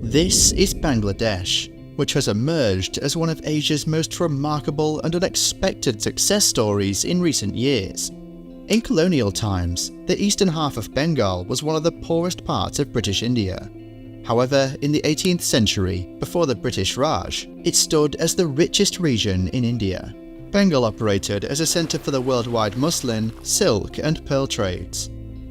This is Bangladesh, which has emerged as one of Asia's most remarkable and unexpected success stories in recent years. In colonial times, the eastern half of Bengal was one of the poorest parts of British India. However, in the 18th century, before the British Raj, it stood as the richest region in India. Bengal operated as a centre for the worldwide muslin, silk and pearl trades.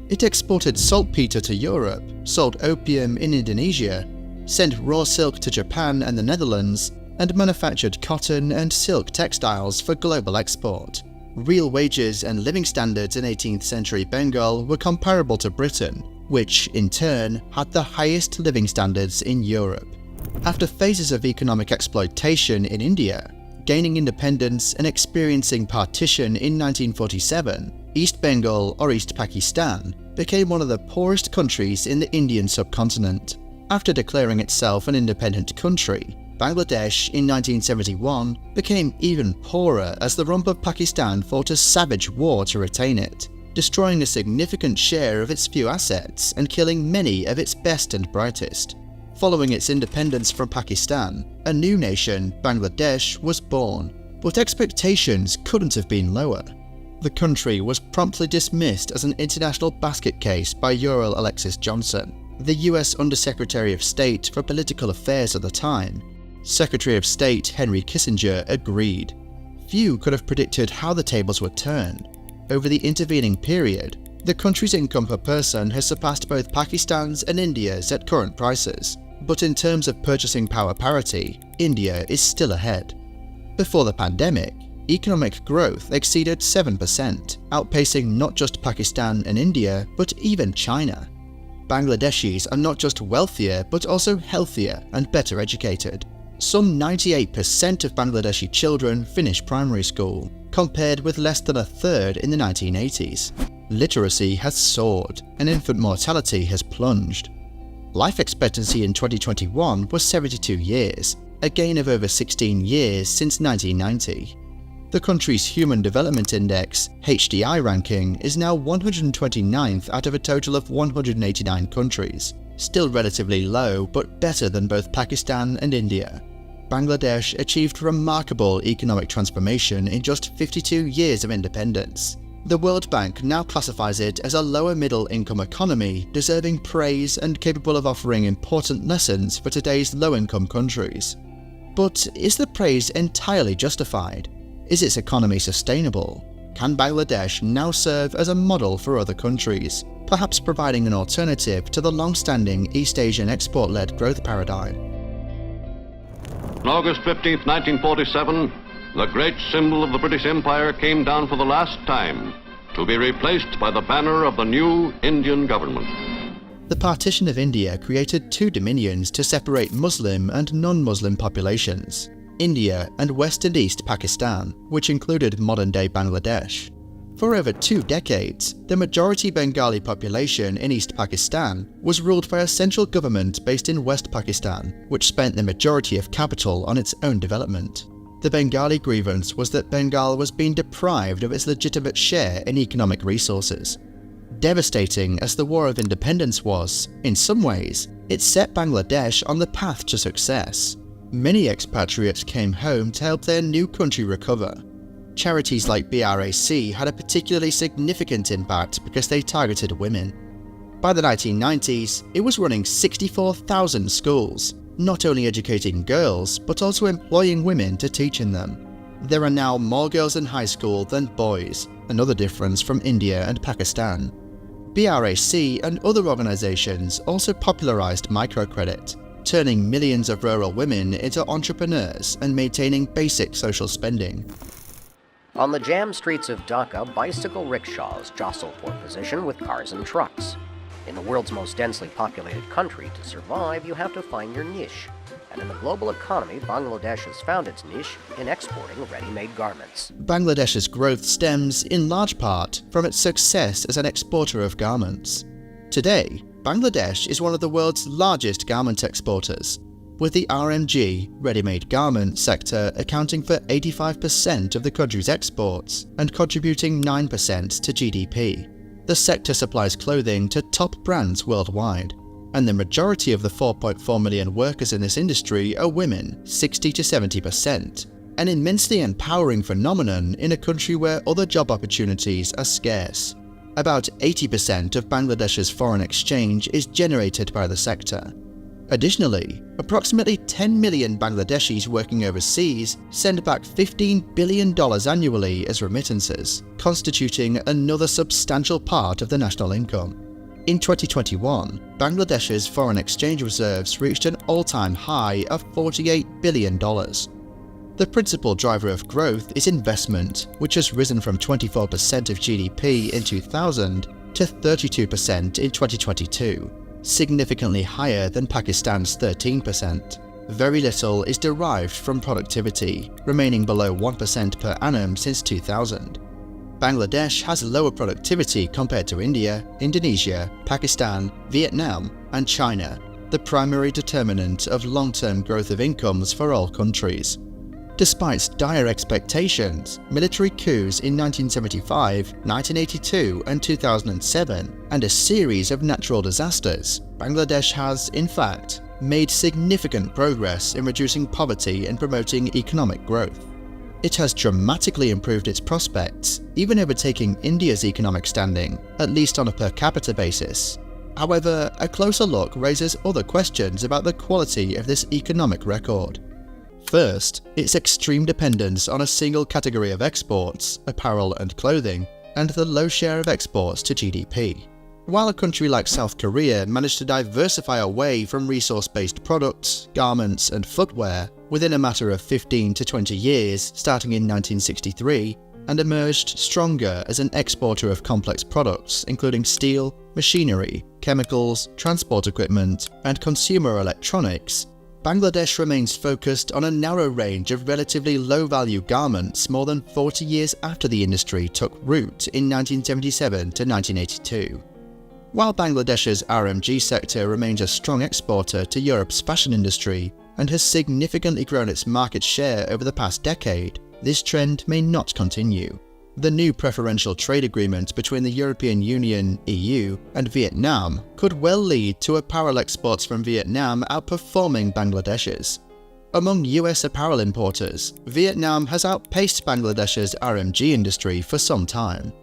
It exported saltpeter to Europe, sold opium in Indonesia, sent raw silk to Japan and the Netherlands, and manufactured cotton and silk textiles for global export. Real wages and living standards in 18th century Bengal were comparable to Britain, which, in turn, had the highest living standards in Europe. After phases of economic exploitation in India, gaining independence and experiencing partition in 1947, East Bengal, or East Pakistan, became one of the poorest countries in the Indian subcontinent. After declaring itself an independent country, Bangladesh in 1971 became even poorer as the rump of Pakistan fought a savage war to retain it, destroying a significant share of its few assets and killing many of its best and brightest. Following its independence from Pakistan, a new nation, Bangladesh, was born, but expectations couldn't have been lower. The country was promptly dismissed as an international basket case by Uriel Alexis Johnson, the US Undersecretary of State for Political Affairs at the time. Secretary of State Henry Kissinger agreed. Few could have predicted how the tables would turn. Over the intervening period, the country's income per person has surpassed both Pakistan's and India's at current prices, but in terms of purchasing power parity, India is still ahead. Before the pandemic, economic growth exceeded 7%, outpacing not just Pakistan and India, but even China. Bangladeshis are not just wealthier, but also healthier and better educated. Some 98% of Bangladeshi children finish primary school, compared with less than a third in the 1980s. Literacy has soared, and infant mortality has plunged. Life expectancy in 2021 was 72 years, a gain of over 16 years since 1990. The country's Human Development Index, HDI ranking, is now 129th out of a total of 189 countries, still relatively low but better than both Pakistan and India. Bangladesh achieved remarkable economic transformation in just 52 years of independence. The World Bank now classifies it as a lower middle income economy deserving praise and capable of offering important lessons for today's low-income countries. But is the praise entirely justified? Is its economy sustainable? Can Bangladesh now serve as a model for other countries, perhaps providing an alternative to the long-standing East Asian export-led growth paradigm? On August 15, 1947, the great symbol of the British Empire came down for the last time, to be replaced by the banner of the new Indian government. The partition of India created two dominions to separate Muslim and non-Muslim populations: India and West and East Pakistan, which included modern-day Bangladesh. For over 2 decades, the majority Bengali population in East Pakistan was ruled by a central government based in West Pakistan, which spent the majority of capital on its own development. The Bengali grievance was that Bengal was being deprived of its legitimate share in economic resources. Devastating as the War of Independence was, in some ways, it set Bangladesh on the path to success. Many expatriates came home to help their new country recover. Charities like BRAC had a particularly significant impact because they targeted women. By the 1990s, it was running 64,000 schools, not only educating girls, but also employing women to teach in them. There are now more girls in high school than boys, another difference from India and Pakistan. BRAC and other organizations also popularized microcredit, turning millions of rural women into entrepreneurs and maintaining basic social spending. On the jammed streets of Dhaka, bicycle rickshaws jostle for position with cars and trucks. In the world's most densely populated country, to survive, you have to find your niche. And in the global economy, Bangladesh has found its niche in exporting ready-made garments. Bangladesh's growth stems, in large part, from its success as an exporter of garments. Today, Bangladesh is one of the world's largest garment exporters, with the RMG, ready-made garment sector, accounting for 85% of the country's exports and contributing 9% to GDP. The sector supplies clothing to top brands worldwide. and the majority of the 4.4 million workers in this industry are women, 60 to 70%, an immensely empowering phenomenon in a country where other job opportunities are scarce. About 80% of Bangladesh's foreign exchange is generated by the sector. Additionally, approximately 10 million Bangladeshis working overseas send back $15 billion annually as remittances, constituting another substantial part of the national income. In 2021, Bangladesh's foreign exchange reserves reached an all-time high of $48 billion. The principal driver of growth is investment, which has risen from 24% of GDP in 2000 to 32% in 2022. Significantly higher than Pakistan's 13%. Very little is derived from productivity, remaining below 1% per annum since 2000. Bangladesh has lower productivity compared to India, Indonesia, Pakistan, Vietnam, and China, the primary determinant of long-term growth of incomes for all countries. Despite dire expectations, military coups in 1975, 1982 and 2007, and a series of natural disasters, Bangladesh has, in fact, made significant progress in reducing poverty and promoting economic growth. It has dramatically improved its prospects, even overtaking India's economic standing, at least on a per capita basis. However, a closer look raises other questions about the quality of this economic record. First, its extreme dependence on a single category of exports, apparel and clothing, and the low share of exports to GDP. While a country like South Korea managed to diversify away from resource-based products, garments and footwear within a matter of 15 to 20 years starting in 1963, and emerged stronger as an exporter of complex products including steel, machinery, chemicals, transport equipment, and consumer electronics, Bangladesh remains focused on a narrow range of relatively low-value garments more than 40 years after the industry took root in 1977 to 1982. While Bangladesh's RMG sector remains a strong exporter to Europe's fashion industry and has significantly grown its market share over the past decade, this trend may not continue. The new preferential trade agreement between the European Union (EU) and Vietnam could well lead to apparel exports from Vietnam outperforming Bangladesh's. Among US apparel importers, Vietnam has outpaced Bangladesh's RMG industry for some time.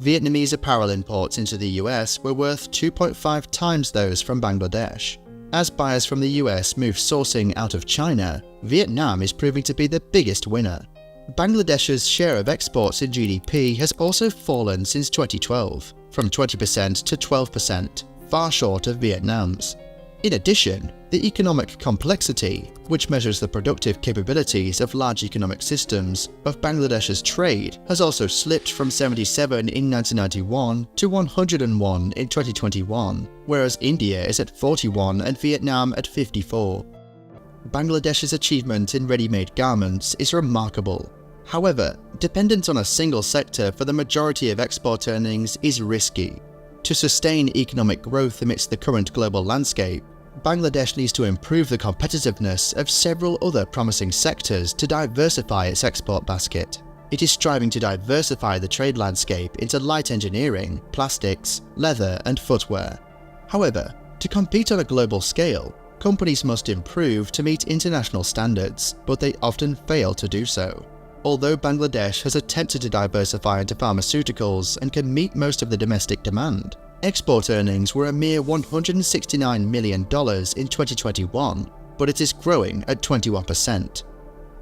Vietnamese apparel imports into the US were worth 2.5 times those from Bangladesh. As buyers from the US move sourcing out of China, Vietnam is proving to be the biggest winner. Bangladesh's share of exports in GDP has also fallen since 2012, from 20% to 12%, far short of Vietnam's. In addition, the economic complexity, which measures the productive capabilities of large economic systems, of Bangladesh's trade has also slipped from 77 in 1991 to 101 in 2021, whereas India is at 41 and Vietnam at 54. Bangladesh's achievement in ready-made garments is remarkable. However, dependence on a single sector for the majority of export earnings is risky. To sustain economic growth amidst the current global landscape, Bangladesh needs to improve the competitiveness of several other promising sectors to diversify its export basket. It is striving to diversify the trade landscape into light engineering, plastics, leather, and footwear. However, to compete on a global scale, companies must improve to meet international standards, but they often fail to do so. Although Bangladesh has attempted to diversify into pharmaceuticals and can meet most of the domestic demand, export earnings were a mere $169 million in 2021, but it is growing at 21%.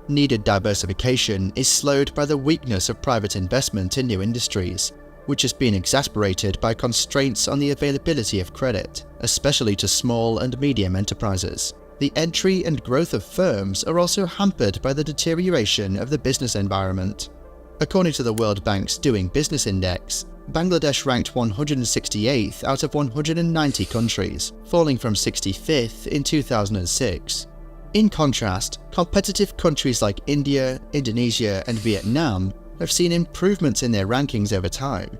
Needed diversification is slowed by the weakness of private investment in new industries, which has been exacerbated by constraints on the availability of credit, especially to small and medium enterprises. The entry and growth of firms are also hampered by the deterioration of the business environment. According to the World Bank's Doing Business Index, Bangladesh ranked 168th out of 190 countries, falling from 65th in 2006. In contrast, competitive countries like India, Indonesia, and Vietnam have seen improvements in their rankings over time.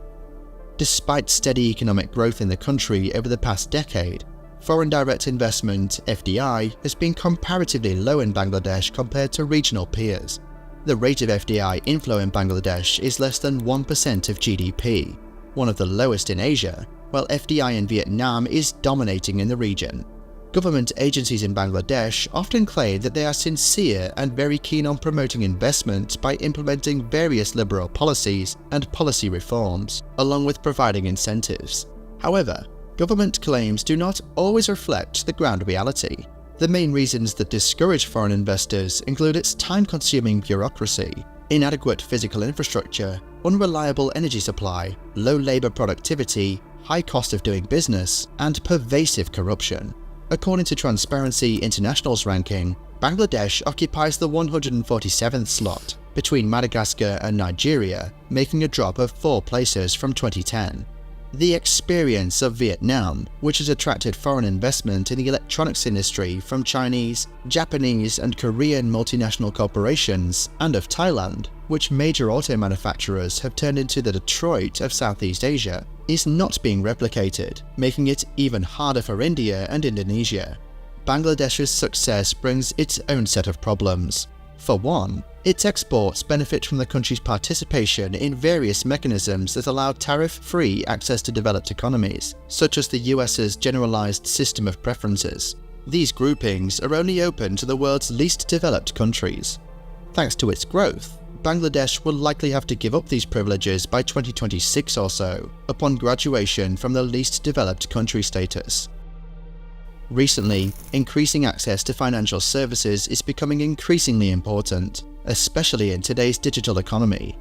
Despite steady economic growth in the country over the past decade, foreign direct investment (FDI) has been comparatively low in Bangladesh compared to regional peers. The rate of FDI inflow in Bangladesh is less than 1% of GDP, one of the lowest in Asia, while FDI in Vietnam is dominating in the region. Government agencies in Bangladesh often claim that they are sincere and very keen on promoting investment by implementing various liberal policies and policy reforms, along with providing incentives. However, government claims do not always reflect the ground reality. The main reasons that discourage foreign investors include its time-consuming bureaucracy, inadequate physical infrastructure, unreliable energy supply, low labor productivity, high cost of doing business, and pervasive corruption. According to Transparency International's ranking, Bangladesh occupies the 147th slot between Madagascar and Nigeria, making a drop of 4 places from 2010. The experience of Vietnam, which has attracted foreign investment in the electronics industry from Chinese, Japanese, and Korean multinational corporations, and of Thailand, which major auto manufacturers have turned into the Detroit of Southeast Asia, is not being replicated, making it even harder for India and Indonesia. Bangladesh's success brings its own set of problems. For one, its exports benefit from the country's participation in various mechanisms that allow tariff-free access to developed economies, such as the US's Generalized System of Preferences. These groupings are only open to the world's least developed countries. Thanks to its growth, Bangladesh will likely have to give up these privileges by 2026 or so, upon graduation from the least developed country status. Recently, increasing access to financial services is becoming increasingly important, especially in today's digital economy.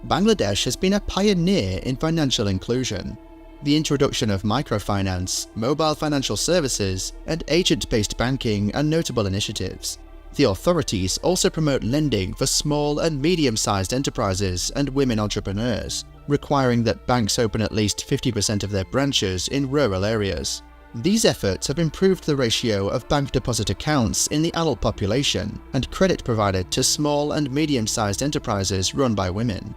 Bangladesh has been a pioneer in financial inclusion. The introduction of microfinance, mobile financial services, and agent-based banking are notable initiatives. The authorities also promote lending for small and medium-sized enterprises and women entrepreneurs, requiring that banks open at least 50% of their branches in rural areas. These efforts have improved the ratio of bank deposit accounts in the adult population and credit provided to small and medium-sized enterprises run by women.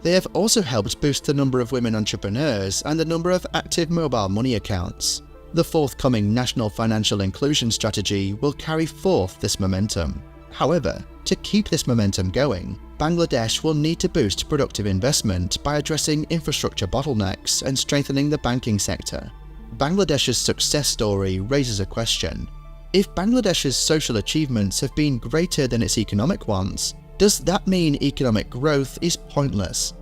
They have also helped boost the number of women entrepreneurs and the number of active mobile money accounts. The forthcoming National Financial Inclusion Strategy will carry forth this momentum. However, to keep this momentum going, Bangladesh will need to boost productive investment by addressing infrastructure bottlenecks and strengthening the banking sector. Bangladesh's success story raises a question. If Bangladesh's social achievements have been greater than its economic ones, does that mean economic growth is pointless?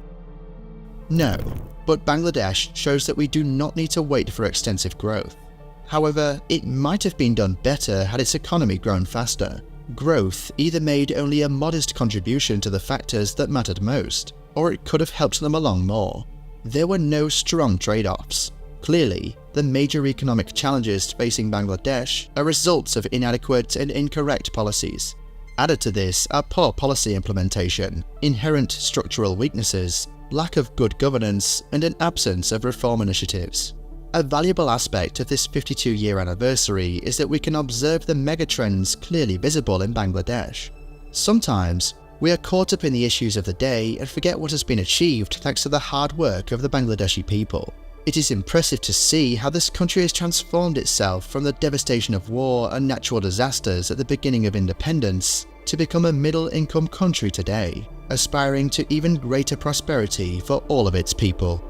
No, but Bangladesh shows that we do not need to wait for extensive growth. However, it might have been done better had its economy grown faster. Growth either made only a modest contribution to the factors that mattered most, or it could have helped them along more. There were no strong trade-offs. Clearly, the major economic challenges facing Bangladesh are results of inadequate and incorrect policies. Added to this are poor policy implementation, inherent structural weaknesses, lack of good governance, and an absence of reform initiatives. A valuable aspect of this 52-year anniversary is that we can observe the megatrends clearly visible in Bangladesh. Sometimes, we are caught up in the issues of the day and forget what has been achieved thanks to the hard work of the Bangladeshi people. It is impressive to see how this country has transformed itself from the devastation of war and natural disasters at the beginning of independence to become a middle-income country today, aspiring to even greater prosperity for all of its people.